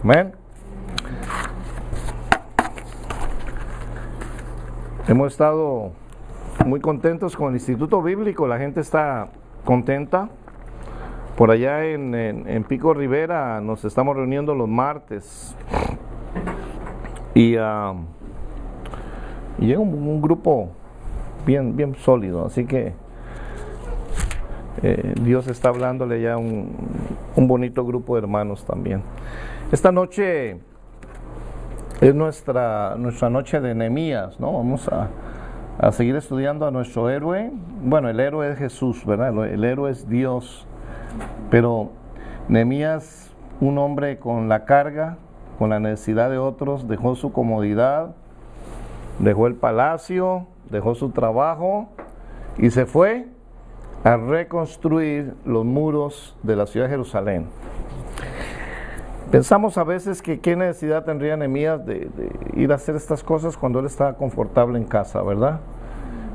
Amén. Hemos estado muy contentos con el Instituto Bíblico, la gente está contenta. Por allá en Pico Rivera nos estamos reuniendo los martes y llega un grupo bien sólido, así que Dios está hablándole ya a un bonito grupo de hermanos también. Esta noche es nuestra noche de Nehemías, ¿no? Vamos a seguir estudiando a nuestro héroe. Bueno, el héroe es Jesús, ¿verdad? El héroe es Dios. Pero Nehemías, un hombre con la carga, con la necesidad de otros, dejó su comodidad, dejó el palacio, dejó su trabajo y se fue a reconstruir los muros de la ciudad de Jerusalén. Pensamos a veces que qué necesidad tendría Nehemías de ir a hacer estas cosas cuando él estaba confortable en casa, ¿verdad?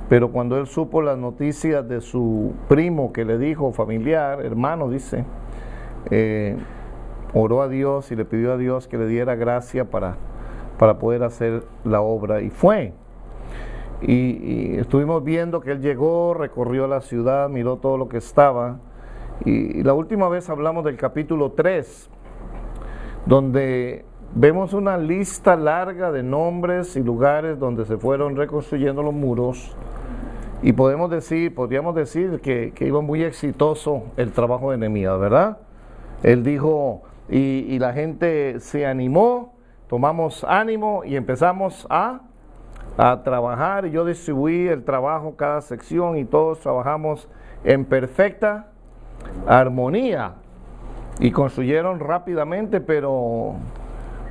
Pero cuando él supo las noticias de su primo que le dijo, familiar, hermano, dice, oró a Dios y le pidió a Dios que le diera gracia para poder hacer la obra, y fue. Y estuvimos viendo que él llegó, recorrió la ciudad, miró todo lo que estaba, y la última vez hablamos del capítulo 3, donde vemos una lista larga de nombres y lugares donde se fueron reconstruyendo los muros, y podríamos decir que iba muy exitoso el trabajo de Nehemías, ¿verdad? Él dijo, y la gente se animó, tomamos ánimo y empezamos a trabajar, y yo distribuí el trabajo, cada sección, y todos trabajamos en perfecta armonía y construyeron rápidamente. Pero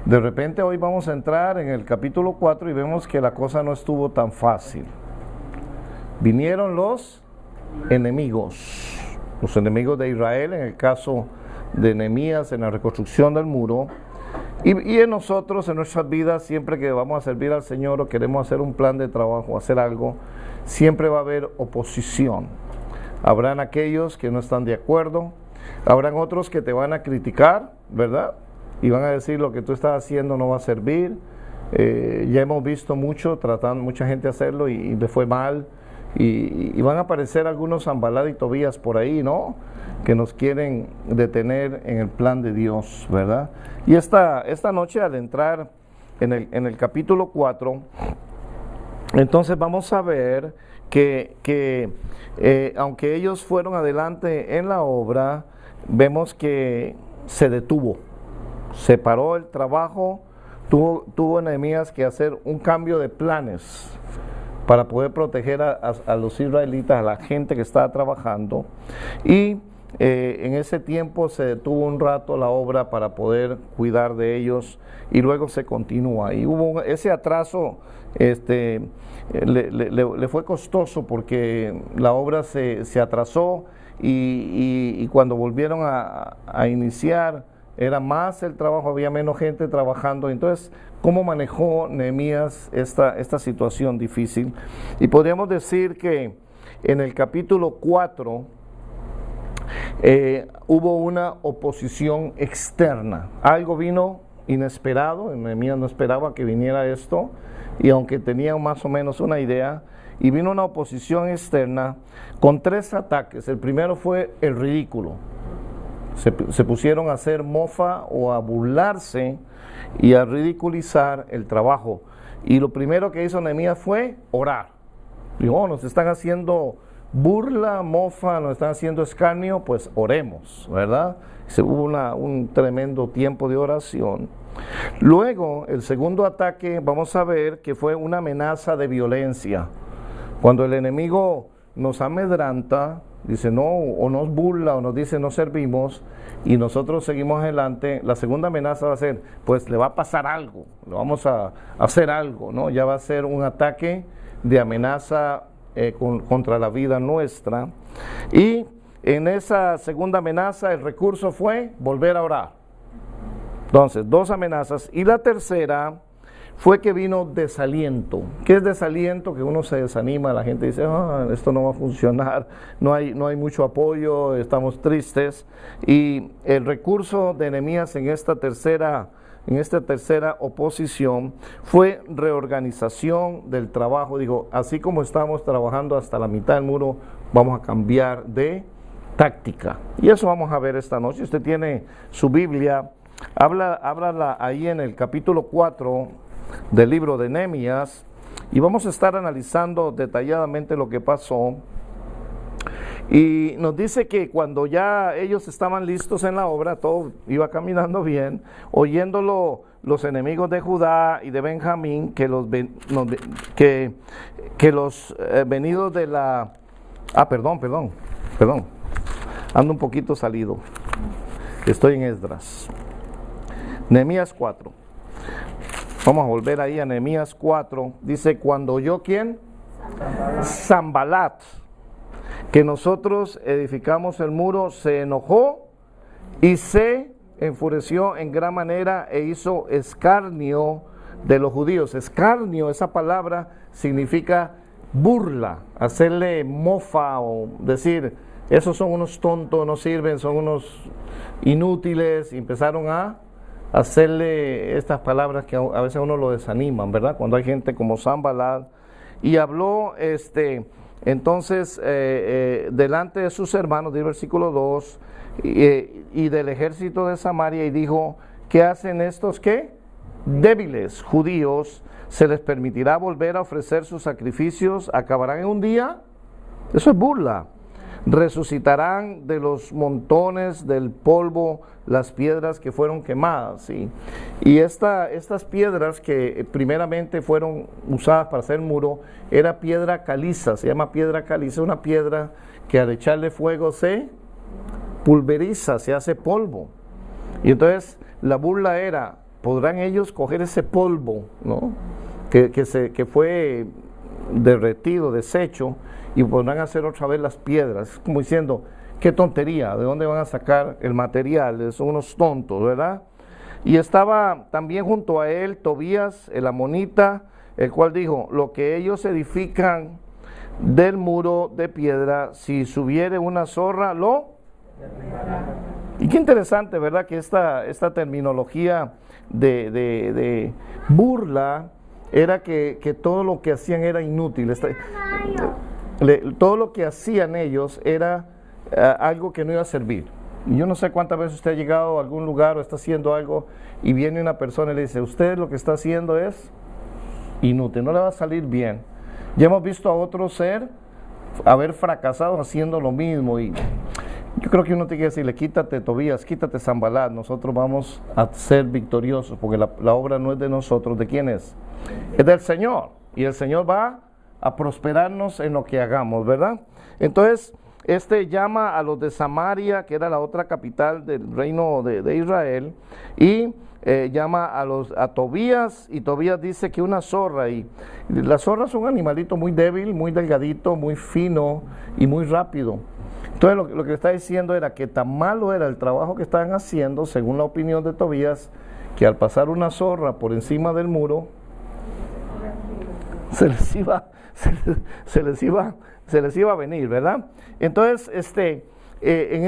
de repente hoy vamos a entrar en el capítulo 4 y vemos que la cosa no estuvo tan fácil. Vinieron los enemigos de Israel, en el caso de Nehemías, en la reconstrucción del muro. Y en nosotros, en nuestras vidas, siempre que vamos a servir al Señor o queremos hacer un plan de trabajo, hacer algo, siempre va a haber oposición. Habrán aquellos que no están de acuerdo, habrán otros que te van a criticar, ¿verdad? Y van a decir, lo que tú estás haciendo no va a servir. Ya hemos visto mucha gente hacerlo y le fue mal. Y van a aparecer algunos Sanballat y Tobías por ahí, ¿no? Que nos quieren detener en el plan de Dios, ¿verdad? Y esta noche, al entrar en el capítulo 4, entonces vamos a ver que aunque ellos fueron adelante en la obra, vemos que se detuvo, se paró el trabajo, tuvo Nehemías que hacer un cambio de planes para poder proteger a los israelitas, a la gente que estaba trabajando, y en ese tiempo se detuvo un rato la obra para poder cuidar de ellos, y luego se continúa. Y hubo ese atraso, le fue costoso porque la obra se atrasó, y cuando volvieron a iniciar era más el trabajo, había menos gente trabajando. Entonces, ¿cómo manejó Nehemías esta situación difícil? Y podríamos decir que en el capítulo 4 hubo una oposición externa. Algo vino inesperado, Nehemías no esperaba que viniera esto, y aunque tenía más o menos una idea, y vino una oposición externa con 3 ataques. El primero fue el ridículo. Se pusieron a hacer mofa o a burlarse y a ridiculizar el trabajo. Y lo primero que hizo Nehemías fue orar. Dijo, oh, nos están haciendo burla, mofa, nos están haciendo escarnio, pues oremos, ¿verdad? Hubo un tremendo tiempo de oración. Luego, el segundo ataque, vamos a ver que fue una amenaza de violencia. Cuando el enemigo nos amedranta, dice no, o nos burla, o nos dice no servimos, y nosotros seguimos adelante, la segunda amenaza va a ser, pues le va a pasar algo, le vamos a hacer algo, ¿no? Ya va a ser un ataque de amenaza contra la vida nuestra. Y en esa segunda amenaza el recurso fue volver a orar. Entonces, 2 amenazas. Y la tercera fue que vino desaliento. ¿Qué es desaliento? Que uno se desanima, la gente dice, esto no va a funcionar, no hay mucho apoyo, estamos tristes. Y el recurso de Nehemías en esta tercera en esta tercera oposición fue reorganización del trabajo. Digo, así como estamos trabajando hasta la mitad del muro, vamos a cambiar de táctica. Y eso vamos a ver esta noche. Usted tiene su Biblia, háblala ahí en el capítulo 4 del libro de Nehemías, y vamos a estar analizando detalladamente lo que pasó. Y nos dice que cuando ya ellos estaban listos en la obra, todo iba caminando bien, oyéndolo los enemigos de Judá y de Benjamín, que los venidos de la... perdón, ando un poquito salido, estoy en Esdras. Nehemías 4, vamos a volver ahí a Nehemías 4, dice, cuando oyó, ¿quién? Sanbalat, que nosotros edificamos el muro, se enojó y se enfureció en gran manera e hizo escarnio de los judíos. Escarnio, esa palabra significa burla, hacerle mofa o decir, esos son unos tontos, no sirven, son unos inútiles, y empezaron a hacerle estas palabras que a veces a uno lo desaniman, ¿verdad? Cuando hay gente como Sanbalat, y habló entonces delante de sus hermanos, del versículo 2, y del ejército de Samaria, y dijo, ¿qué hacen estos qué? Débiles judíos, ¿se les permitirá volver a ofrecer sus sacrificios? ¿Acabarán en un día? Eso es burla. Resucitarán de los montones del polvo las piedras que fueron quemadas, ¿sí? Y estas piedras que primeramente fueron usadas para hacer muro, era piedra caliza, se llama piedra caliza, una piedra que al echarle fuego se pulveriza, se hace polvo. Y entonces la burla era, ¿podrán ellos coger ese polvo, ¿no? que fue derretido, deshecho, y podrán hacer otra vez las piedras? Como diciendo, qué tontería, ¿de dónde van a sacar el material? Son unos tontos, ¿verdad? Y estaba también junto a él Tobías, el amonita, el cual dijo, lo que ellos edifican del muro de piedra, si subiere una zorra, lo... Y qué interesante, ¿verdad? Que esta terminología de burla era que todo lo que hacían era inútil. Todo lo que hacían ellos era algo que no iba a servir. Y yo no sé cuántas veces usted ha llegado a algún lugar o está haciendo algo y viene una persona y le dice, usted lo que está haciendo es inútil, no le va a salir bien. Ya hemos visto a otro ser haber fracasado haciendo lo mismo, y yo creo que uno tiene que decirle, quítate Tobías, quítate Sanbalat, nosotros vamos a ser victoriosos, porque la obra no es de nosotros. ¿De quién es? Es del Señor, y el Señor va a prosperarnos en lo que hagamos, ¿verdad? Entonces, llama a los de Samaria, que era la otra capital del reino de Israel, y llama a Tobías, y Tobías dice que una zorra, y la zorra es un animalito muy débil, muy delgadito, muy fino y muy rápido. Entonces lo que le está diciendo era que tan malo era el trabajo que estaban haciendo, según la opinión de Tobías, que al pasar una zorra por encima del muro, se les iba a venir, ¿verdad? Entonces, en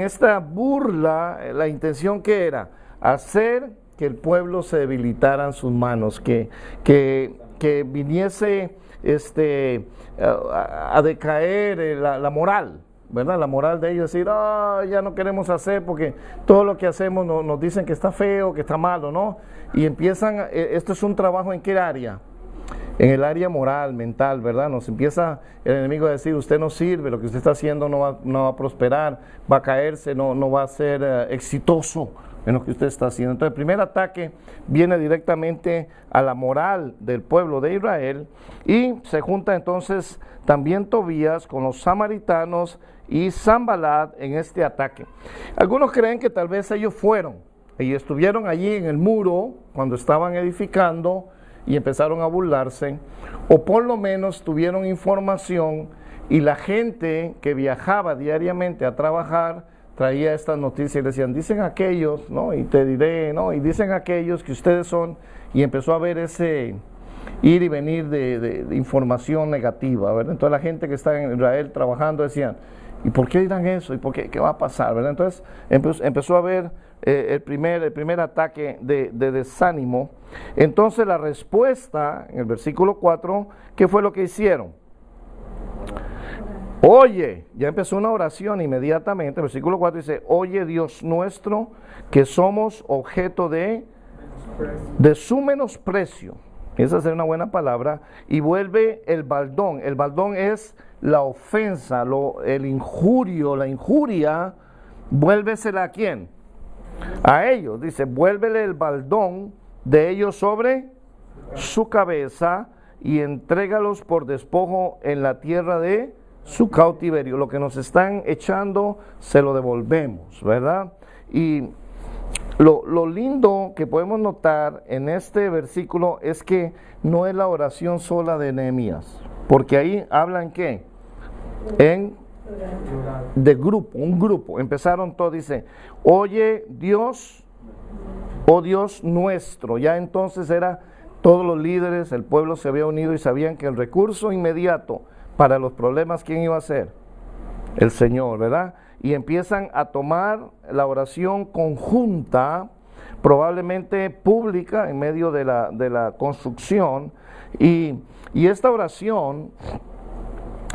esta burla, la intención que era hacer que el pueblo se debilitara en sus manos, que viniese a decaer la moral, ¿verdad? La moral de ellos, decir, ya no queremos hacer porque todo lo que hacemos nos dicen que está feo, que está malo, ¿no? Y empiezan, esto es un trabajo, ¿en qué área? En el área moral, mental, ¿verdad? Nos empieza el enemigo a decir, usted no sirve, lo que usted está haciendo no va a prosperar, va a caerse, no va a ser exitoso en lo que usted está haciendo. Entonces el primer ataque viene directamente a la moral del pueblo de Israel, y se junta entonces también Tobías con los samaritanos y Sanbalat en este ataque. Algunos creen que tal vez ellos fueron y estuvieron allí en el muro cuando estaban edificando y empezaron a burlarse, o por lo menos tuvieron información, y la gente que viajaba diariamente a trabajar traía estas noticias y le decían, dicen aquellos, ¿no? Y te diré, ¿no? Y dicen aquellos que ustedes son, y empezó a haber ese ir y venir de información negativa, ¿verdad? Entonces la gente que está en Israel trabajando decían, ¿y por qué dirán eso? ¿Y por qué va a pasar? ¿Verdad? Entonces empezó a haber el primer ataque de desánimo. Entonces la respuesta en el versículo 4, ¿qué fue lo que hicieron? Oye, ya empezó una oración inmediatamente. El versículo 4 dice: oye, Dios nuestro, que somos objeto de su menosprecio. Esa sería una buena palabra. Y vuelve el baldón. El baldón es la ofensa, el injurio, la injuria. Vuélvesela ¿a quién? A ellos. Dice: vuélvele el baldón de ellos sobre su cabeza y entrégalos por despojo en la tierra de su cautiverio. Lo que nos están echando se lo devolvemos, ¿verdad? Y lo lindo que podemos notar en este versículo es que no es la oración sola de Nehemías, porque ahí hablan ¿qué? De grupo, un grupo. Empezaron todos, dice: oye Dios, oh Dios nuestro. Ya entonces era todos los líderes, el pueblo se había unido y sabían que el recurso inmediato para los problemas, ¿quién iba a ser? El Señor, ¿verdad? Y empiezan a tomar la oración conjunta, probablemente pública, en medio de la construcción. Y esta oración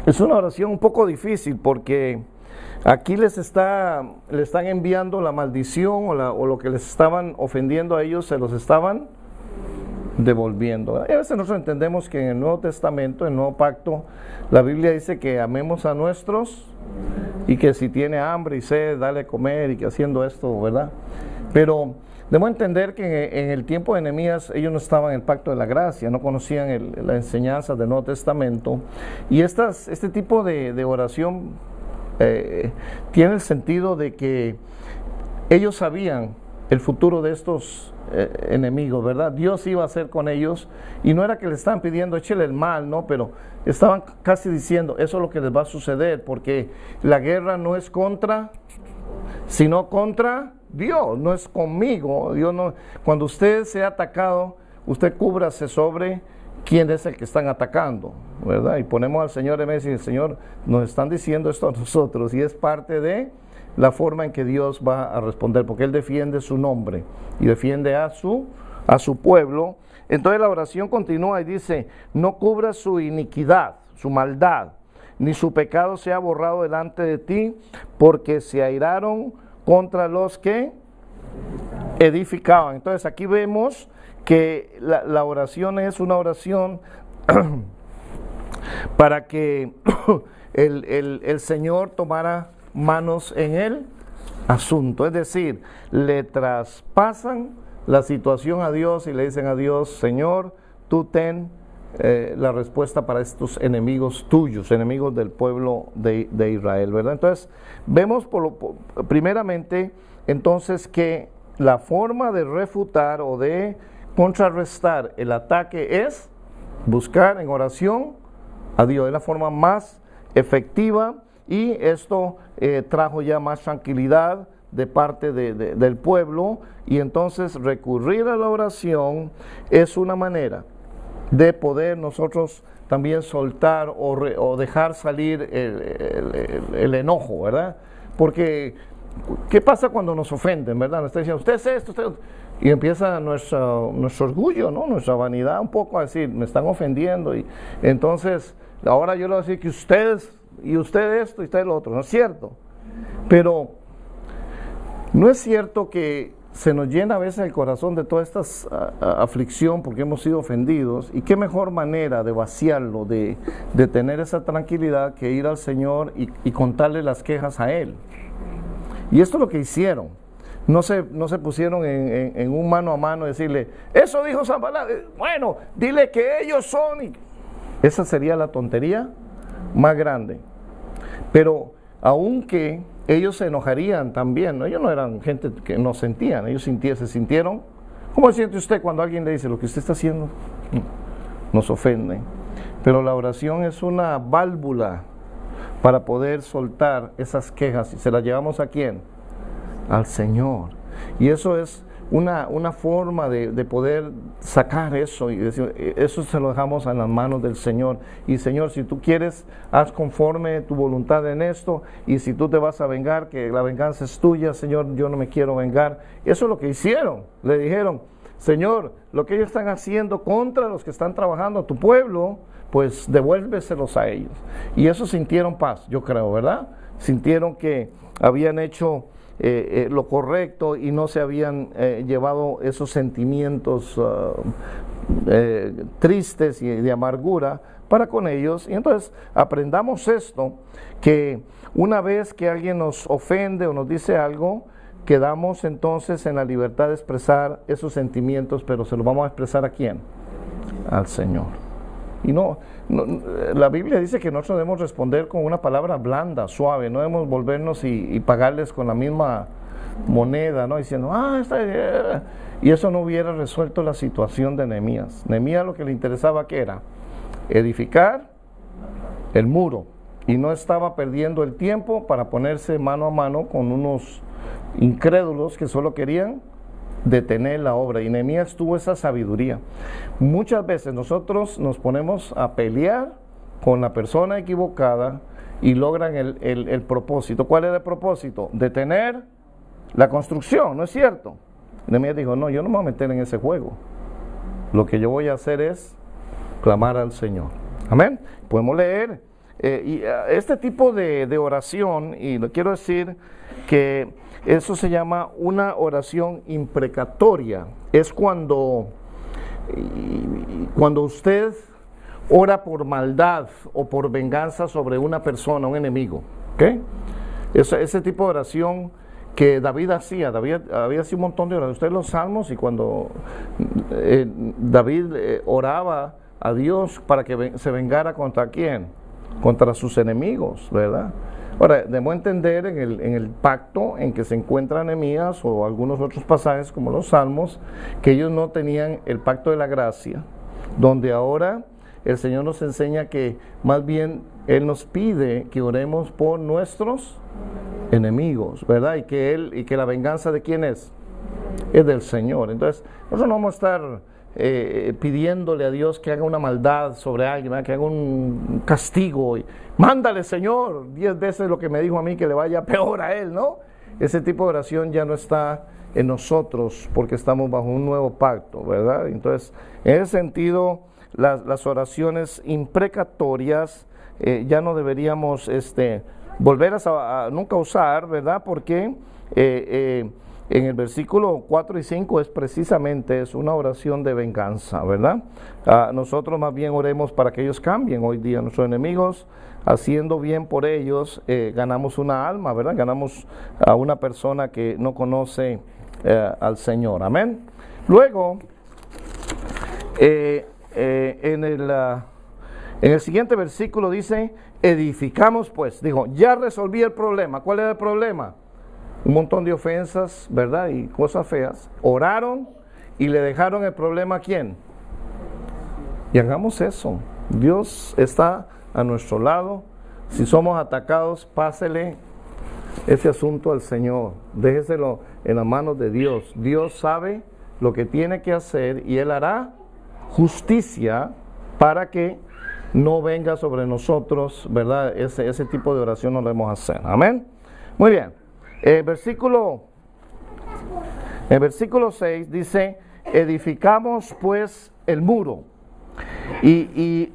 es una oración un poco difícil, porque aquí le están enviando la maldición o lo que les estaban ofendiendo a ellos, se los estaban devolviendo. Y a veces nosotros entendemos que en el Nuevo Testamento, en el Nuevo Pacto, la Biblia dice que amemos a nuestros y que si tiene hambre y sed, dale a comer, y que haciendo esto, ¿verdad? Pero debemos entender que en el tiempo de Nehemías ellos no estaban en el pacto de la gracia, no conocían la enseñanza del Nuevo Testamento, y este tipo de oración tiene el sentido de que ellos sabían el futuro de estos enemigos, ¿verdad? Dios iba a hacer con ellos, y no era que le estaban pidiendo échele el mal, ¿no? Pero estaban casi diciendo, eso es lo que les va a suceder, porque la guerra no es contra, sino contra Dios, no es conmigo. Dios no, cuando usted sea atacado, usted cúbrase sobre quién es el que están atacando, ¿verdad? Y ponemos al Señor en medio y el Señor nos están diciendo esto a nosotros, y es parte de la forma en que Dios va a responder, porque Él defiende su nombre y defiende a su pueblo. Entonces la oración continúa y dice: no cubra su iniquidad, su maldad, ni su pecado sea borrado delante de ti, porque se airaron contra los que edificaban. Entonces aquí vemos que la oración es una oración para que el Señor tomara manos en el asunto, es decir, le traspasan la situación a Dios y le dicen a Dios: Señor, tú ten la respuesta para estos enemigos tuyos, enemigos del pueblo de Israel, ¿verdad? Entonces vemos primeramente entonces que la forma de refutar o de contrarrestar el ataque es buscar en oración a Dios, es la forma más efectiva. Y esto trajo ya más tranquilidad de parte del pueblo, y entonces recurrir a la oración es una manera de poder nosotros también soltar o dejar salir el enojo, ¿verdad? Porque ¿qué pasa cuando nos ofenden, verdad? Nos está diciendo, usted es esto, usted... Y empieza nuestro orgullo, ¿no? Nuestra vanidad un poco a decir, me están ofendiendo, y entonces ahora yo le voy a decir que ustedes... y usted esto y usted lo otro, ¿no es cierto? Pero no es cierto que se nos llena a veces el corazón de toda esta aflicción porque hemos sido ofendidos, y qué mejor manera de vaciarlo, de tener esa tranquilidad, que ir al Señor y contarle las quejas a Él. Y esto es lo que hicieron. No se pusieron en un mano a mano y decirle, eso dijo Sanballat, bueno, dile que ellos son, y esa sería la tontería más grande. Pero aunque ellos se enojarían también, ¿no? Ellos no eran gente que no sentían, ellos se sintieron. ¿Cómo se siente usted cuando alguien le dice lo que usted está haciendo? Nos ofende. Pero la oración es una válvula para poder soltar esas quejas, y se las llevamos ¿a quién? Al Señor. Y eso es una forma de poder sacar eso y decir, eso se lo dejamos en las manos del Señor. Y Señor, si tú quieres, haz conforme tu voluntad en esto, y si tú te vas a vengar, que la venganza es tuya, Señor, yo no me quiero vengar. Eso es lo que hicieron. Le dijeron, Señor, lo que ellos están haciendo contra los que están trabajando a tu pueblo, pues devuélveselos a ellos. Y eso sintieron paz, yo creo, ¿verdad? Sintieron que habían hecho lo correcto y no se habían llevado esos sentimientos tristes y de amargura para con ellos. Y entonces aprendamos esto, que una vez que alguien nos ofende o nos dice algo, quedamos entonces en la libertad de expresar esos sentimientos, pero se los vamos a expresar ¿a quién? Al Señor. Y no, la Biblia dice que nosotros debemos responder con una palabra blanda, suave, no debemos volvernos y pagarles con la misma moneda, ¿no? Diciendo, y eso no hubiera resuelto la situación de Nehemías. Nehemías lo que le interesaba, ¿qué era? Edificar el muro, y no estaba perdiendo el tiempo para ponerse mano a mano con unos incrédulos que solo querían detener la obra. Y Nehemías tuvo esa sabiduría. Muchas veces nosotros nos ponemos a pelear con la persona equivocada y logran el propósito. ¿Cuál era el propósito? Detener la construcción, ¿no es cierto? Nehemías dijo, no, yo no me voy a meter en ese juego. Lo que yo voy a hacer es clamar al Señor. Amén. Podemos leer este tipo de oración, y lo quiero decir que eso se llama una oración imprecatoria. Es cuando usted ora por maldad o por venganza sobre una persona, un enemigo. ¿Okay? Ese tipo de oración que David hacía. David había sido un montón de oraciones. Ustedes los salmos, y cuando David oraba a Dios para que se vengara ¿contra quién? Contra sus enemigos, ¿verdad? Ahora, debemos entender en el pacto en que se encuentra Nehemías o algunos otros pasajes como los Salmos, que ellos no tenían el pacto de la gracia, donde ahora el Señor nos enseña que más bien Él nos pide que oremos por nuestros enemigos, ¿verdad? Y que la venganza ¿de quién es? Es del Señor. Entonces, nosotros no vamos a estar pidiéndole a Dios que haga una maldad sobre alguien, ¿verdad? Que haga un castigo y mándale, Señor, 10 veces lo que me dijo a mí, que le vaya peor a él, ¿no? Ese tipo de oración ya no está en nosotros porque estamos bajo un nuevo pacto, ¿verdad? Entonces, en ese sentido, las oraciones imprecatorias ya no deberíamos volver a nunca usar, ¿verdad? Porque en el versículo 4 y 5 es precisamente una oración de venganza, ¿verdad? Nosotros más bien oremos para que ellos cambien hoy día nuestros enemigos, haciendo bien por ellos, ganamos una alma, ¿verdad? Ganamos a una persona que no conoce al Señor, amén. Luego, en el siguiente versículo dice, edificamos pues, dijo, ya resolví el problema. ¿Cuál era el problema? Un montón de ofensas, ¿verdad? Y cosas feas. Oraron y le dejaron el problema ¿a quién? Y hagamos eso. Dios está a nuestro lado. Si somos atacados, pásele ese asunto al Señor. Déjeselo en las manos de Dios. Dios sabe lo que tiene que hacer y Él hará justicia para que no venga sobre nosotros, ¿verdad? Ese tipo de oración no lo debemos hacer. Amén. Muy bien. El versículo 6 dice, edificamos pues el muro. Y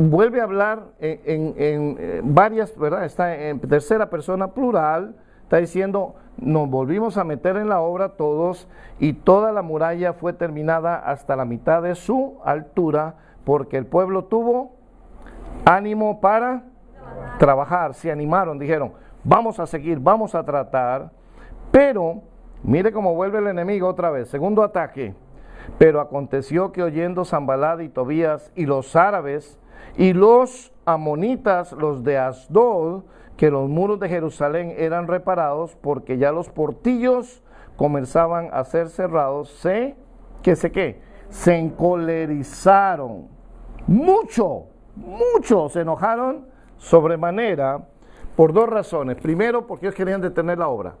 vuelve a hablar en varias, ¿verdad? Está en tercera persona plural, está diciendo, nos volvimos a meter en la obra todos, y toda la muralla fue terminada hasta la mitad de su altura, porque el pueblo tuvo ánimo para trabajar, se animaron, dijeron, vamos a seguir, vamos a tratar. Pero, mire cómo vuelve el enemigo otra vez, segundo ataque. Pero aconteció que oyendo Sanballat y Tobías y los árabes y los amonitas, los de Asdod, que los muros de Jerusalén eran reparados, porque ya los portillos comenzaban a ser cerrados, se encolerizaron. Mucho se enojaron sobremanera, por dos razones. Primero, porque ellos querían detener la obra.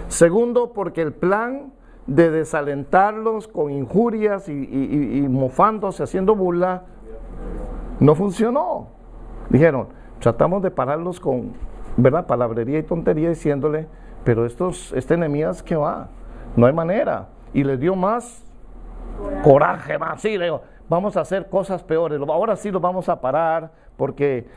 Segundo, porque el plan de desalentarlos con injurias y mofándose, haciendo burla, no funcionó. Dijeron, tratamos de pararlos con, ¿verdad?, palabrería y tontería, diciéndole, pero este Nehemías, ¿qué va? No hay manera. Y les dio más coraje, más, sí, le digo, vamos a hacer cosas peores, ahora sí los vamos a parar, porque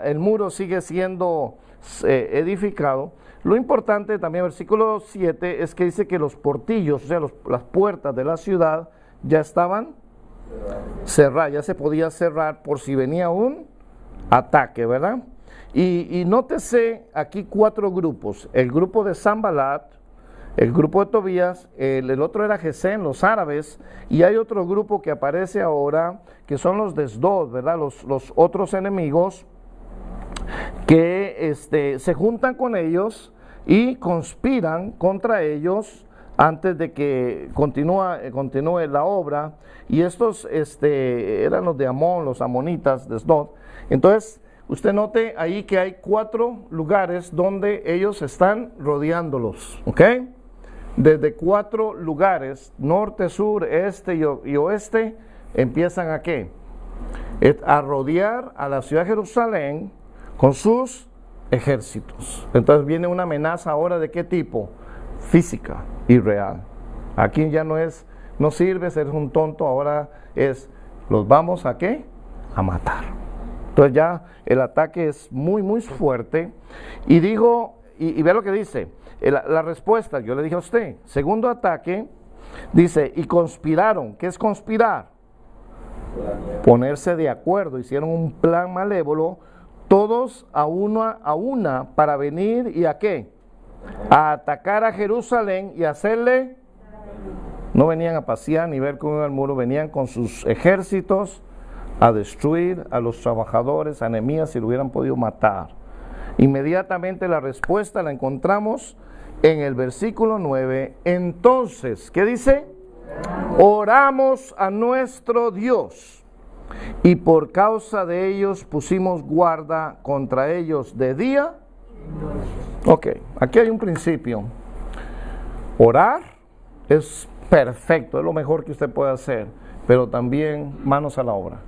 el muro sigue siendo edificado. Lo importante también, versículo 7, es que dice que los portillos, o sea, las puertas de la ciudad ya estaban cerradas, ya se podía cerrar por si venía un ataque, ¿verdad? Y nótese aquí 4 grupos: el grupo de Sanballat, el grupo de Tobías, el otro era Gesén, los árabes, y hay otro grupo que aparece ahora, que son los de Asdod, ¿verdad? Los otros enemigos que se juntan con ellos y conspiran contra ellos antes de que continúe la obra. Y estos eran los de Amón, los amonitas de Asdod. Entonces, usted note ahí que hay 4 lugares donde ellos están rodeándolos, ¿ok? Desde 4 lugares, norte, sur, este y oeste, empiezan ¿a qué? A rodear a la ciudad de Jerusalén con sus ejércitos. Entonces viene una amenaza ahora, ¿de qué tipo? Física y real. Aquí ya no sirve ser un tonto, ahora los vamos ¿a qué? A matar. Entonces ya el ataque es muy, muy fuerte. Y dijo, y vea lo que dice, la respuesta, yo le dije a usted, segundo ataque, dice, y conspiraron. ¿Qué es conspirar? Ponerse de acuerdo, hicieron un plan malévolo, todos a una para venir, ¿y a qué? A atacar a Jerusalén y hacerle, no venían a pasear ni ver cómo iba el muro, venían con sus ejércitos a destruir a los trabajadores, a Nehemías, si lo hubieran podido matar. Inmediatamente la respuesta la encontramos en el versículo 9. Entonces, ¿qué dice? Oramos a nuestro Dios, y por causa de ellos pusimos guarda contra ellos de día. Ok, aquí hay un principio. Orar es perfecto, es lo mejor que usted puede hacer, pero también manos a la obra.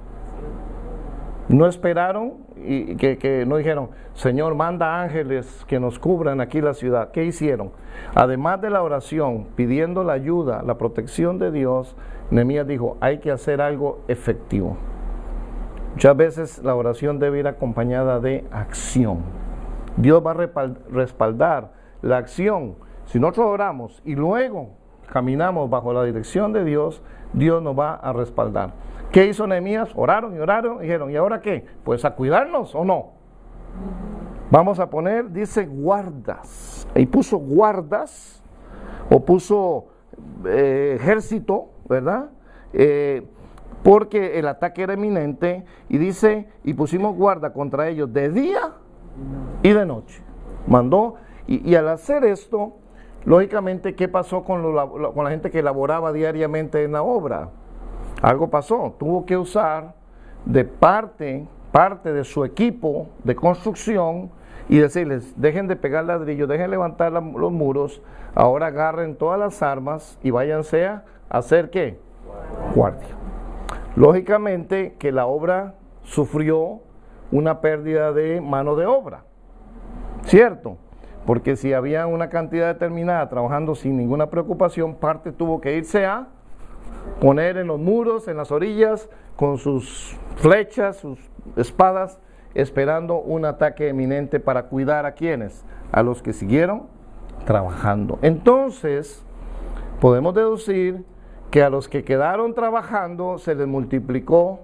No esperaron y que no dijeron, Señor, manda ángeles que nos cubran aquí la ciudad. ¿Qué hicieron? Además de la oración, pidiendo la ayuda, la protección de Dios, Nehemías dijo, hay que hacer algo efectivo. Muchas veces la oración debe ir acompañada de acción. Dios va a respaldar la acción. Si nosotros oramos y luego caminamos bajo la dirección de Dios, Dios nos va a respaldar. ¿Qué hizo Nehemías? Oraron y oraron y dijeron, ¿y ahora qué? Pues a cuidarnos, ¿o no? Vamos a poner, dice, guardas. Y puso guardas, o puso ejército, ¿verdad? Porque el ataque era inminente, y dice, y pusimos guarda contra ellos de día y de noche. Mandó, y al hacer esto, lógicamente, ¿qué pasó con la gente que laboraba diariamente en la obra? Algo pasó, tuvo que usar de parte de su equipo de construcción y decirles, dejen de pegar ladrillos, dejen levantar los muros, ahora agarren todas las armas y váyanse a hacer ¿qué? Guardia. Lógicamente que la obra sufrió una pérdida de mano de obra, ¿cierto? Porque si había una cantidad determinada trabajando sin ninguna preocupación, parte tuvo que irse a poner en los muros, en las orillas, con sus flechas, sus espadas, esperando un ataque eminente para cuidar a quienes, a los que siguieron trabajando. Entonces, podemos deducir que a los que quedaron trabajando se les multiplicó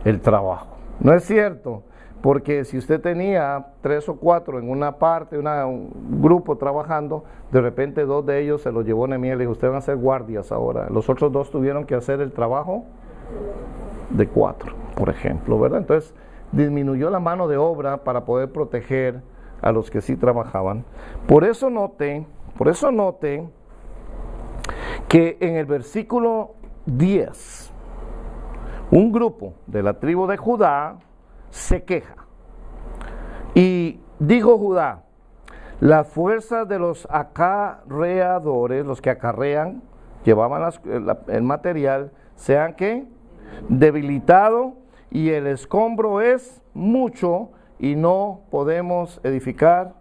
el trabajo. ¿No es cierto? Porque si usted tenía 3 o 4 en una parte, un grupo trabajando, de repente 2 de ellos se los llevó Nehemías y le dijo, ustedes van a ser guardias ahora. Los otros 2 tuvieron que hacer el trabajo de 4, por ejemplo, ¿verdad? Entonces disminuyó la mano de obra para poder proteger a los que sí trabajaban. Por eso note que en el versículo 10, un grupo de la tribu de Judá se queja. Y dijo Judá, las fuerzas de los acarreadores, los que acarrean, llevaban el material, sean que debilitado, y el escombro es mucho y no podemos edificar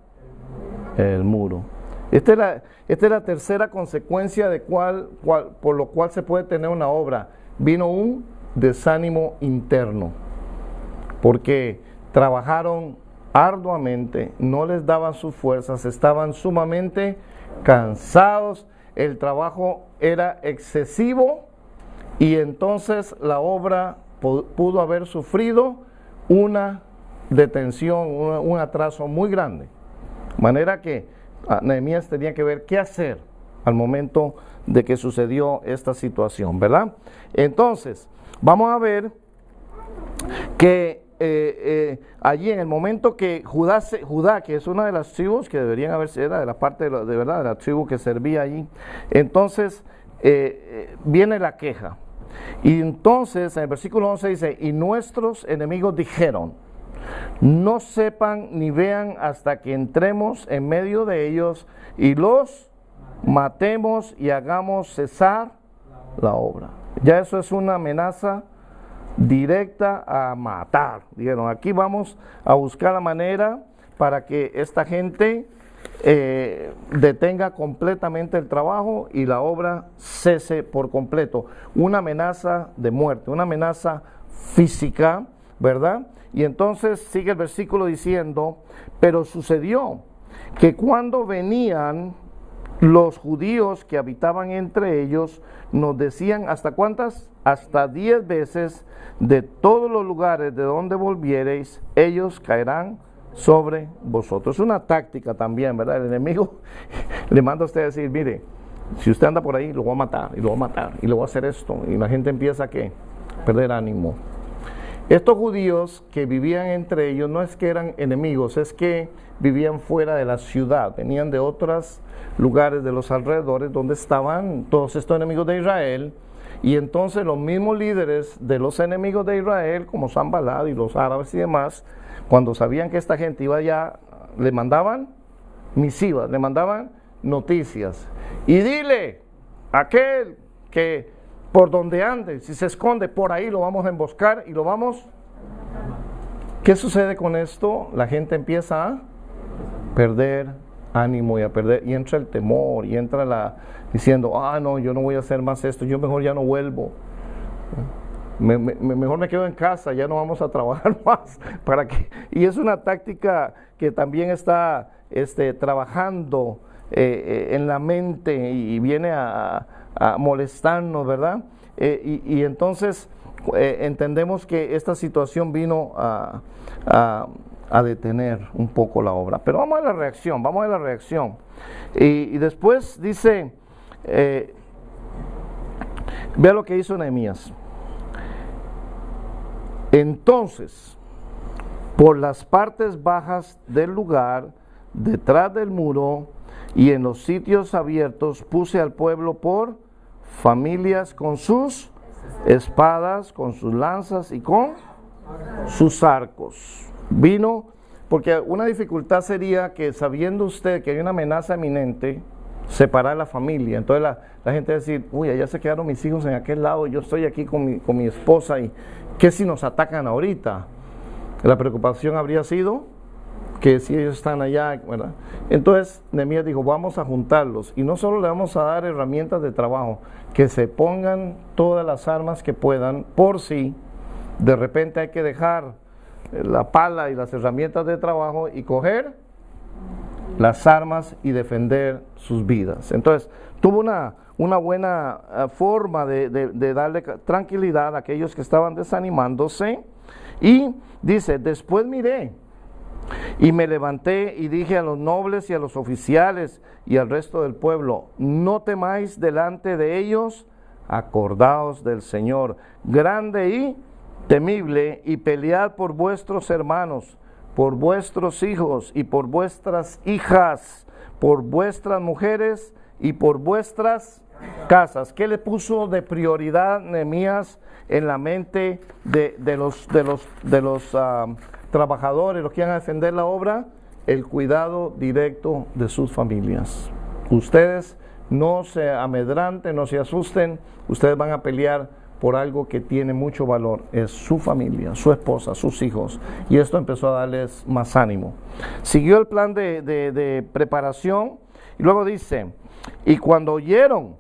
el muro. Esta es la tercera consecuencia de por lo cual se puede tener una obra. Vino un desánimo interno, porque trabajaron arduamente, no les daban sus fuerzas, estaban sumamente cansados, el trabajo era excesivo y entonces la obra pudo haber sufrido una detención, un atraso muy grande. De manera que Nehemías tenía que ver qué hacer al momento de que sucedió esta situación, ¿verdad? Entonces, vamos a ver que allí en el momento que Judá, que es una de las tribus que deberían haber sido, era de la parte de verdad, de la tribu que servía allí, entonces viene la queja. Y entonces en el versículo 11 dice, y nuestros enemigos dijeron, no sepan ni vean hasta que entremos en medio de ellos y los matemos y hagamos cesar la obra. Ya eso es una amenaza directa a matar. Dijeron, aquí vamos a buscar la manera para que esta gente detenga completamente el trabajo y la obra cese por completo. Una amenaza de muerte, una amenaza física, ¿verdad? Y entonces sigue el versículo diciendo, pero sucedió que cuando venían los judíos que habitaban entre ellos, nos decían, ¿hasta cuántas? Hasta 10 veces, de todos los lugares de donde volviereis, ellos caerán sobre vosotros. Es una táctica también, ¿verdad? El enemigo le manda a usted a decir, mire, si usted anda por ahí, lo voy a matar, y lo voy a matar, y le voy a hacer esto, y la gente empieza a ¿qué? Perder ánimo. Estos judíos que vivían entre ellos no es que eran enemigos, es que vivían fuera de la ciudad, venían de otros lugares de los alrededores donde estaban todos estos enemigos de Israel, y entonces los mismos líderes de los enemigos de Israel, como Sanballat y los árabes y demás, cuando sabían que esta gente iba allá, le mandaban misivas, le mandaban noticias, y dile a aquel que por donde ande, si se esconde por ahí, lo vamos a emboscar y lo vamos. ¿Qué sucede con esto? La gente empieza a perder ánimo y a perder, y entra el temor, y entra diciendo, no, yo no voy a hacer más esto, yo mejor ya no vuelvo. Mejor me quedo en casa, ya no vamos a trabajar más. Y es una táctica que también está trabajando en la mente y viene a molestarnos, ¿verdad? Y entonces entendemos que esta situación vino a detener un poco la obra. Pero vamos a la reacción, Y después dice, vea lo que hizo Nehemías. Entonces, por las partes bajas del lugar, detrás del muro y en los sitios abiertos, puse al pueblo por familias con sus espadas, con sus lanzas y con sus arcos. Vino, porque una dificultad sería que, sabiendo usted que hay una amenaza eminente, separar la familia. Entonces la gente va a decir, uy, allá se quedaron mis hijos en aquel lado, yo estoy aquí con mi esposa, y ¿qué si nos atacan ahorita? La preocupación habría sido que si ellos están allá, ¿verdad? Entonces Nehemías dijo, vamos a juntarlos, y no solo le vamos a dar herramientas de trabajo, que se pongan todas las armas que puedan, por si de repente hay que dejar la pala y las herramientas de trabajo y coger las armas y defender sus vidas. Entonces tuvo una buena forma de darle tranquilidad a aquellos que estaban desanimándose, y dice, después miré y me levanté y dije a los nobles y a los oficiales y al resto del pueblo, no temáis delante de ellos, acordaos del Señor, grande y temible, y pelead por vuestros hermanos, por vuestros hijos y por vuestras hijas, por vuestras mujeres y por vuestras casas. ¿Qué le puso de prioridad Nehemías en la mente de los trabajadores, los que iban a defender la obra? el cuidado directo de sus familias. Ustedes no se amedranten, no se asusten, ustedes van a pelear por algo que tiene mucho valor, es su familia, su esposa, sus hijos, y esto empezó a darles más ánimo. Siguió el plan de preparación, y luego dice, y cuando oyeron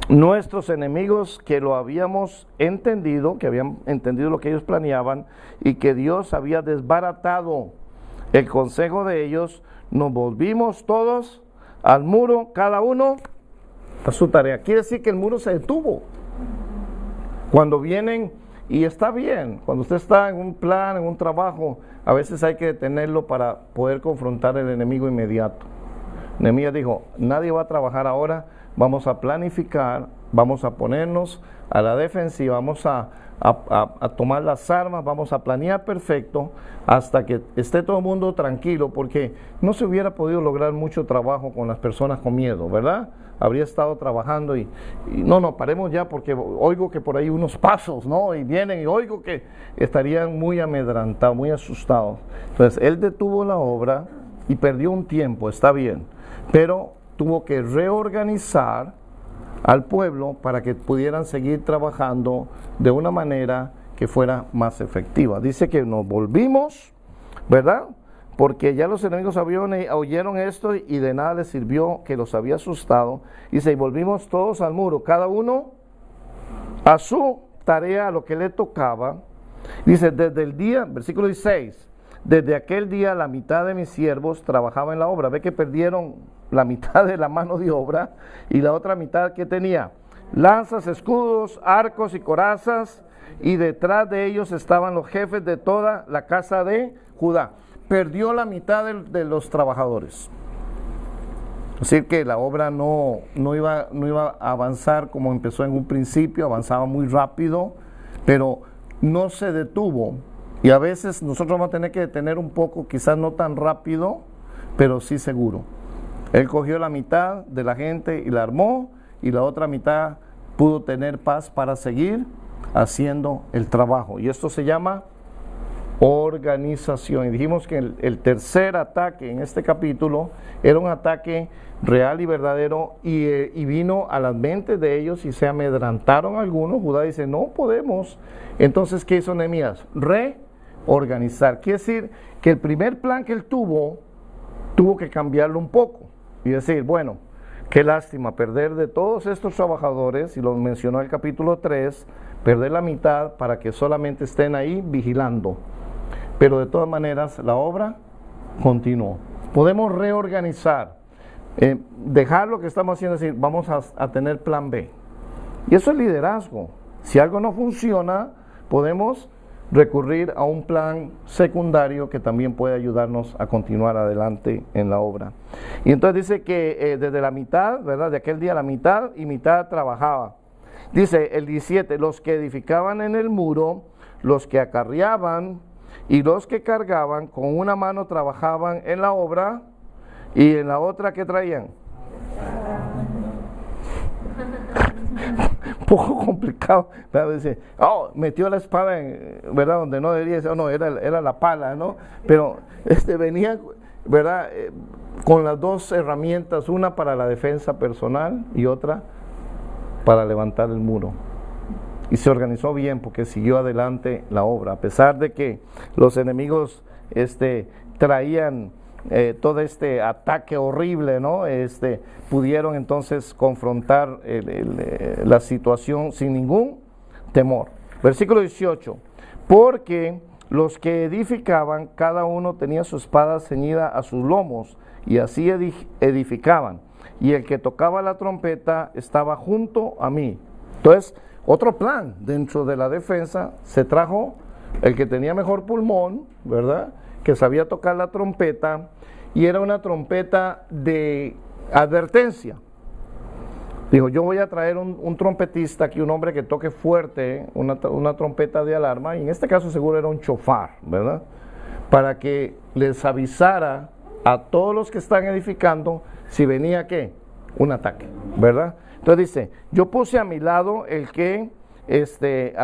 nuestros enemigos que lo habíamos entendido, que habían entendido lo que ellos planeaban, y que Dios había desbaratado el consejo de ellos, nos volvimos todos al muro, cada uno a su tarea. Quiere decir que el muro se detuvo. Cuando vienen, y está bien, cuando usted está en un plan, en un trabajo, a veces hay que detenerlo para poder confrontar al enemigo inmediato. Nehemías dijo, nadie va a trabajar ahora, vamos a planificar, vamos a ponernos a la defensiva, vamos a tomar las armas, vamos a planear perfecto hasta que esté todo el mundo tranquilo, porque no se hubiera podido lograr mucho trabajo con las personas con miedo, ¿verdad? Habría estado trabajando y no, paremos ya porque oigo que por ahí unos pasos, ¿no? Y vienen y oigo que estarían muy amedrantados, muy asustados. Entonces, él detuvo la obra y perdió un tiempo, está bien, pero tuvo que reorganizar al pueblo para que pudieran seguir trabajando de una manera que fuera más efectiva. Dice que nos volvimos, ¿verdad? Porque ya los enemigos oyeron esto y de nada les sirvió que los había asustado. Dice, y volvimos todos al muro, cada uno a su tarea, a lo que le tocaba. Dice, desde el día, versículo 16, desde aquel día la mitad de mis siervos trabajaba en la obra. Ve que perdieron la mitad de la mano de obra y la otra mitad que tenía lanzas, escudos, arcos y corazas, y detrás de ellos estaban los jefes de toda la casa de Judá. Perdió la mitad de los trabajadores. Así que la obra no iba a avanzar como empezó en un principio, avanzaba muy rápido, pero no se detuvo. Y a veces nosotros vamos a tener que detener un poco, quizás no tan rápido, pero sí seguro. Él cogió la mitad de la gente y la armó, y la otra mitad pudo tener paz para seguir haciendo el trabajo. Y esto se llama organización. Y dijimos que el tercer ataque en este capítulo era un ataque real y verdadero, y vino a las mentes de ellos y se amedrantaron algunos. Judá dice, no podemos. Entonces, ¿qué hizo Nehemías? Reorganizar. Quiere decir que el primer plan que él tuvo que cambiarlo un poco y decir, bueno, qué lástima perder de todos estos trabajadores, y lo mencionó el capítulo 3, perder la mitad para que solamente estén ahí vigilando. Pero de todas maneras la obra continuó. Podemos reorganizar, dejar lo que estamos haciendo, decir, vamos a tener plan B. Y eso es liderazgo. Si algo no funciona, podemos recurrir a un plan secundario que también puede ayudarnos a continuar adelante en la obra. Y entonces dice que desde la mitad, ¿verdad? De aquel día la mitad y mitad trabajaba. Dice el 17, los que edificaban en el muro, los que acarreaban y los que cargaban, con una mano trabajaban en la obra, y en la otra, ¿qué traían? Un poco complicado, ¿verdad? Dice, metió la espada en, ¿verdad? Donde no debería ser, no, era la pala, ¿no? Pero venía, ¿verdad? Con las dos herramientas, una para la defensa personal y otra para levantar el muro. Y se organizó bien porque siguió adelante la obra, a pesar de que los enemigos traían todo este ataque horrible, ¿no? Pudieron entonces confrontar la situación sin ningún temor. Versículo 18, porque los que edificaban, cada uno tenía su espada ceñida a sus lomos, y así edificaban, y el que tocaba la trompeta estaba junto a mí. Entonces, otro plan dentro de la defensa, se trajo el que tenía mejor pulmón, ¿verdad?, que sabía tocar la trompeta, y era una trompeta de advertencia. Dijo, yo voy a traer un trompetista aquí, un hombre que toque fuerte, una trompeta de alarma, y en este caso seguro era un chofar, ¿verdad?, para que les avisara a todos los que están edificando si venía, ¿qué?, un ataque, ¿verdad? Entonces dice, yo puse a mi lado el que,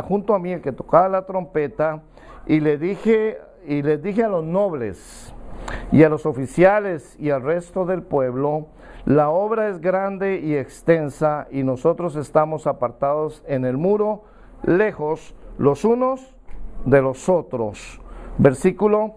junto a mí, el que tocaba la trompeta, y les dije a los nobles y a los oficiales y al resto del pueblo: la obra es grande y extensa, y nosotros estamos apartados en el muro, lejos los unos de los otros. Versículo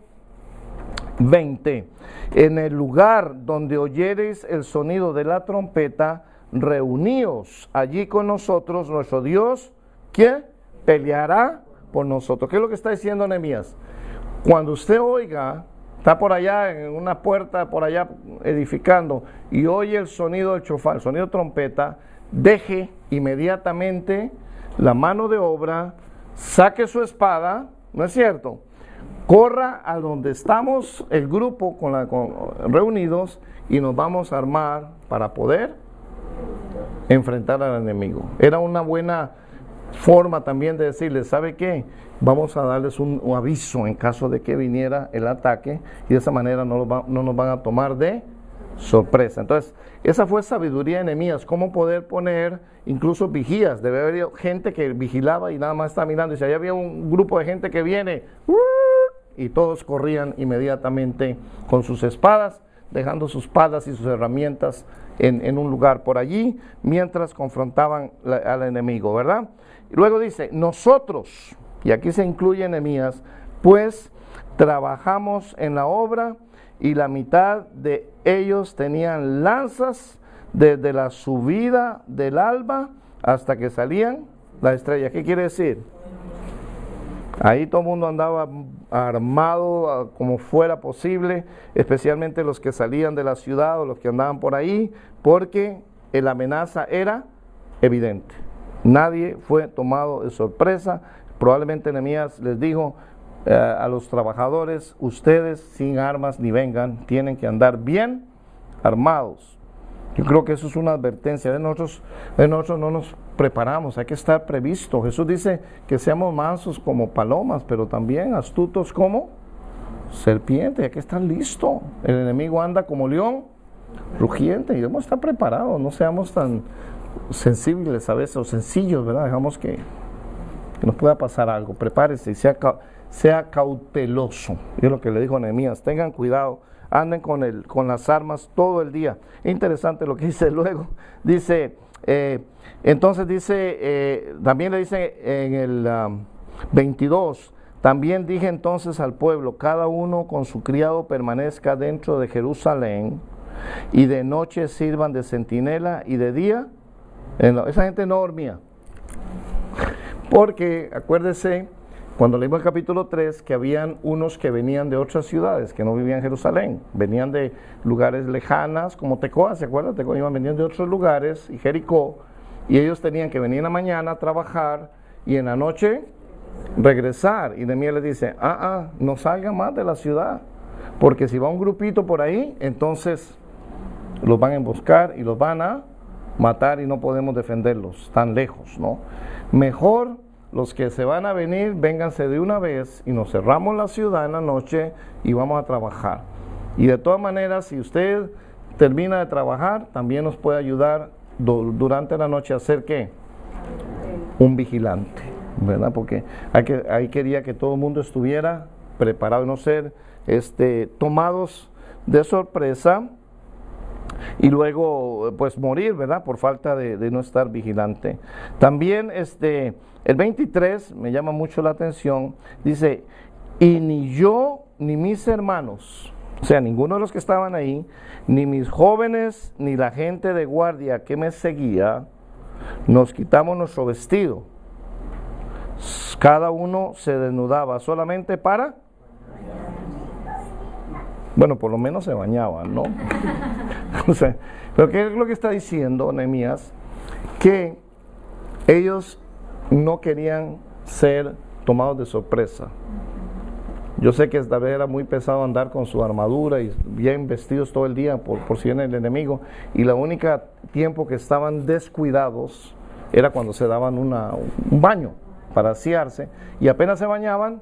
20: en el lugar donde oyereis el sonido de la trompeta, reuníos allí con nosotros, nuestro Dios, que peleará por nosotros. ¿Qué es lo que está diciendo Nehemías? Cuando usted oiga, está por allá en una puerta, por allá edificando, y oye el sonido del chofar, el sonido de trompeta, deje inmediatamente la mano de obra, saque su espada, ¿no es cierto? Corra a donde estamos el grupo reunidos, y nos vamos a armar para poder enfrentar al enemigo. Era una buena forma también de decirles: ¿sabe qué? Vamos a darles un aviso en caso de que viniera el ataque, y de esa manera no nos van a tomar de sorpresa. Entonces, esa fue sabiduría de Nehemías, cómo poder poner incluso vigías. Debe haber gente que vigilaba y nada más estaba mirando, y si allá había un grupo de gente que viene, y todos corrían inmediatamente con sus espadas, dejando sus palas y sus herramientas en un lugar por allí, mientras confrontaban al enemigo, ¿verdad? Y luego dice: nosotros, y aquí se incluye Nehemías, pues trabajamos en la obra, y la mitad de ellos tenían lanzas desde la subida del alba hasta que salían la estrella. ¿Qué quiere decir? Ahí todo el mundo andaba armado como fuera posible, especialmente los que salían de la ciudad o los que andaban por ahí, porque la amenaza era evidente. Nadie fue tomado de sorpresa. Probablemente Nehemías les dijo a los trabajadores: ustedes sin armas ni vengan, tienen que andar bien armados. Yo creo que eso es una advertencia. De nosotros no nos preparamos, hay que estar previsto. Jesús dice que seamos mansos como palomas, pero también astutos como serpientes. Hay que estar listo. El enemigo anda como león rugiente, y debemos estar preparados. No seamos tan sensibles a veces, o sencillos, ¿verdad? Dejamos que nos pueda pasar algo. Prepárese y sea cauteloso. Es lo que le dijo Nehemías: tengan cuidado, anden con las armas todo el día. Interesante lo que dice luego. Dice, entonces dice, también le dice en el 22: también dije entonces al pueblo: cada uno con su criado permanezca dentro de Jerusalén, y de noche sirvan de centinela, y de día, esa gente no dormía. Porque, acuérdese, cuando leímos el capítulo 3, que habían unos que venían de otras ciudades, que no vivían en Jerusalén, venían de lugares lejanas, como Tecoa, ¿se acuerdan? Tecoa venían de otros lugares, y Jericó, y ellos tenían que venir en la mañana a trabajar, y en la noche regresar. Y Nehemías les dice: no salgan más de la ciudad, porque si va un grupito por ahí, entonces los van a emboscar y los van a matar, y no podemos defenderlos tan lejos, ¿no? Mejor los que se van a venir, vénganse de una vez, y nos cerramos la ciudad en la noche y vamos a trabajar. Y de todas maneras, si usted termina de trabajar, también nos puede ayudar durante la noche a hacer ¿qué? Un vigilante, ¿verdad? Porque ahí quería que todo el mundo estuviera preparado y no ser tomados de sorpresa, y luego pues morir, ¿verdad? Por falta de no estar vigilante. También el 23 me llama mucho la atención. Dice: y ni yo ni mis hermanos, o sea, ninguno de los que estaban ahí, ni mis jóvenes, ni la gente de guardia que me seguía, nos quitamos nuestro vestido. Cada uno se desnudaba solamente para... Bueno, por lo menos se bañaban, ¿no? O sea, pero ¿qué es lo que está diciendo Nehemías? Que ellos no querían ser tomados de sorpresa. Yo sé que esta vez era muy pesado andar con su armadura y bien vestidos todo el día por si viene el enemigo, y la única tiempo que estaban descuidados era cuando se daban un baño para asearse, y apenas se bañaban,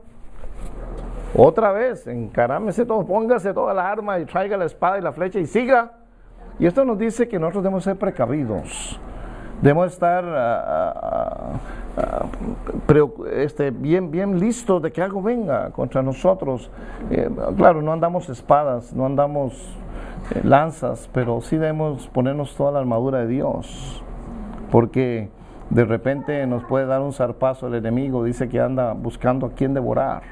otra vez, encarámese todo, póngase toda la arma y traiga la espada y la flecha y siga. Y esto nos dice que nosotros debemos ser precavidos. Debemos estar bien listos de que algo venga contra nosotros. Claro, no andamos espadas, no andamos lanzas, pero sí debemos ponernos toda la armadura de Dios, porque de repente nos puede dar un zarpazo el enemigo, dice que anda buscando a quien devorar,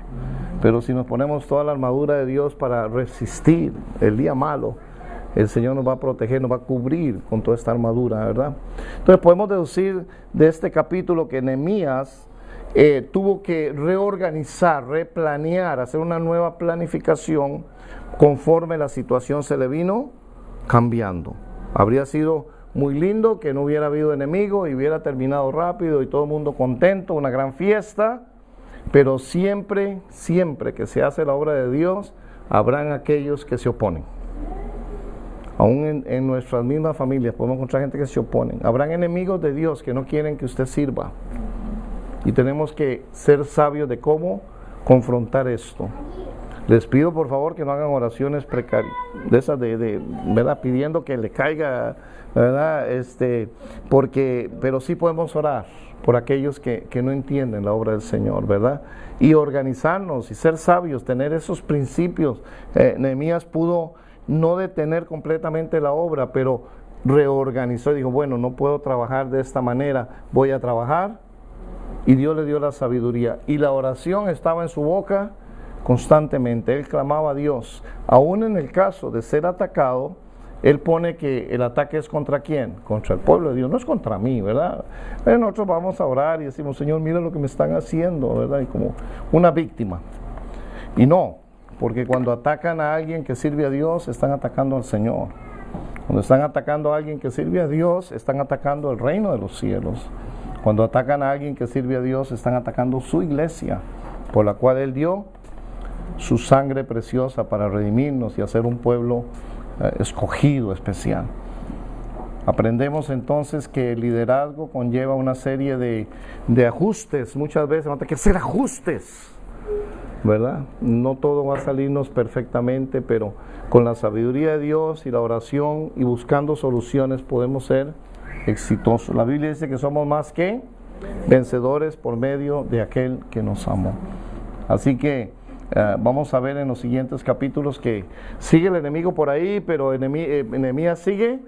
pero si nos ponemos toda la armadura de Dios para resistir el día malo, el Señor nos va a proteger, nos va a cubrir con toda esta armadura, ¿verdad? Entonces podemos deducir de este capítulo que Nehemías tuvo que reorganizar, replanear, hacer una nueva planificación conforme la situación se le vino cambiando. Habría sido muy lindo que no hubiera habido enemigo y hubiera terminado rápido y todo el mundo contento, una gran fiesta, pero siempre que se hace la obra de Dios, habrán aquellos que se oponen. Aún en nuestras mismas familias podemos encontrar gente que se oponen. Habrán enemigos de Dios que no quieren que usted sirva. Y tenemos que ser sabios de cómo confrontar esto. Les pido por favor que no hagan oraciones precarias, de esas ¿verdad? Pidiendo que le caiga, ¿verdad? Pero sí podemos orar por aquellos que no entienden la obra del Señor, ¿verdad? Y organizarnos y ser sabios, tener esos principios. Nehemías pudo no detener completamente la obra, pero reorganizó y dijo, bueno, no puedo trabajar de esta manera, voy a trabajar, y Dios le dio la sabiduría, y la oración estaba en su boca constantemente, él clamaba a Dios, aún en el caso de ser atacado, él pone que el ataque es contra ¿quién? Contra el pueblo de Dios, no es contra mí, ¿verdad? Pero nosotros vamos a orar y decimos, Señor, mira lo que me están haciendo, ¿verdad? Y como una víctima, y no, porque cuando atacan a alguien que sirve a Dios, están atacando al Señor. Cuando están atacando a alguien que sirve a Dios, están atacando el reino de los cielos. Cuando atacan a alguien que sirve a Dios, están atacando su iglesia, por la cual Él dio su sangre preciosa para redimirnos y hacer un pueblo escogido, especial. Aprendemos entonces que el liderazgo conlleva una serie de ajustes. Muchas veces vamos a tener que hacer ajustes, ¿verdad? No todo va a salirnos perfectamente, pero con la sabiduría de Dios y la oración y buscando soluciones podemos ser exitosos. La Biblia dice que somos más que vencedores por medio de aquel que nos amó. Así que vamos a ver en los siguientes capítulos que sigue el enemigo por ahí, pero Nehemías sigue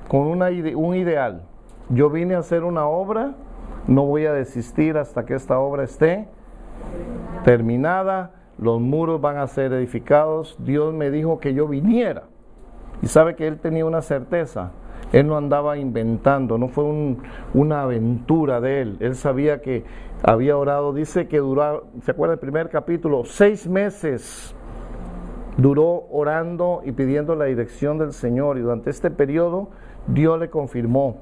con un ideal. Yo vine a hacer una obra, no voy a desistir hasta que esta obra esté terminada, los muros van a ser edificados. Dios me dijo que yo viniera, y sabe que él tenía una certeza, él no andaba inventando, no fue una aventura de él, él sabía que había orado, dice que duró, ¿se acuerda el primer capítulo? 6 meses duró orando y pidiendo la dirección del Señor, y durante este periodo Dios le confirmó,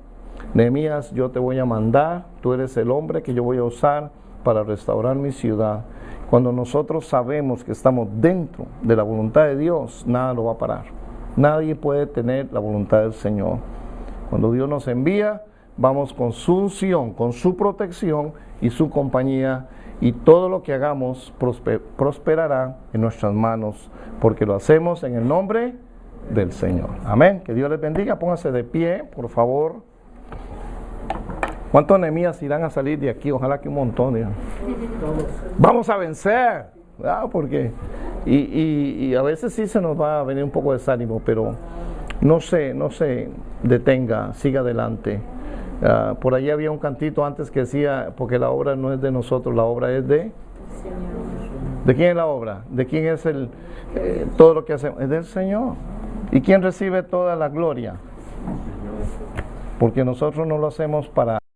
Nehemías, yo te voy a mandar, tú eres el hombre que yo voy a usar para restaurar mi ciudad. Cuando nosotros sabemos que estamos dentro de la voluntad de Dios, nada lo va a parar. Nadie puede tener la voluntad del Señor. Cuando Dios nos envía, vamos con su unción, con su protección y su compañía, y todo lo que hagamos prosperará en nuestras manos, porque lo hacemos en el nombre del Señor. Amén. Que Dios les bendiga. Pónganse de pie, por favor. ¿Cuántos Nehemías irán a salir de aquí? Ojalá que un montón. Digan. Vamos a vencer, ¿verdad? Porque y a veces sí se nos va a venir un poco de desánimo, pero no se detenga, siga adelante. Por ahí había un cantito antes que decía, porque la obra no es de nosotros, la obra es de Señor. ¿De quién es la obra? ¿De quién es todo lo que hacemos? Es del Señor. ¿Y quién recibe toda la gloria? Porque nosotros no lo hacemos para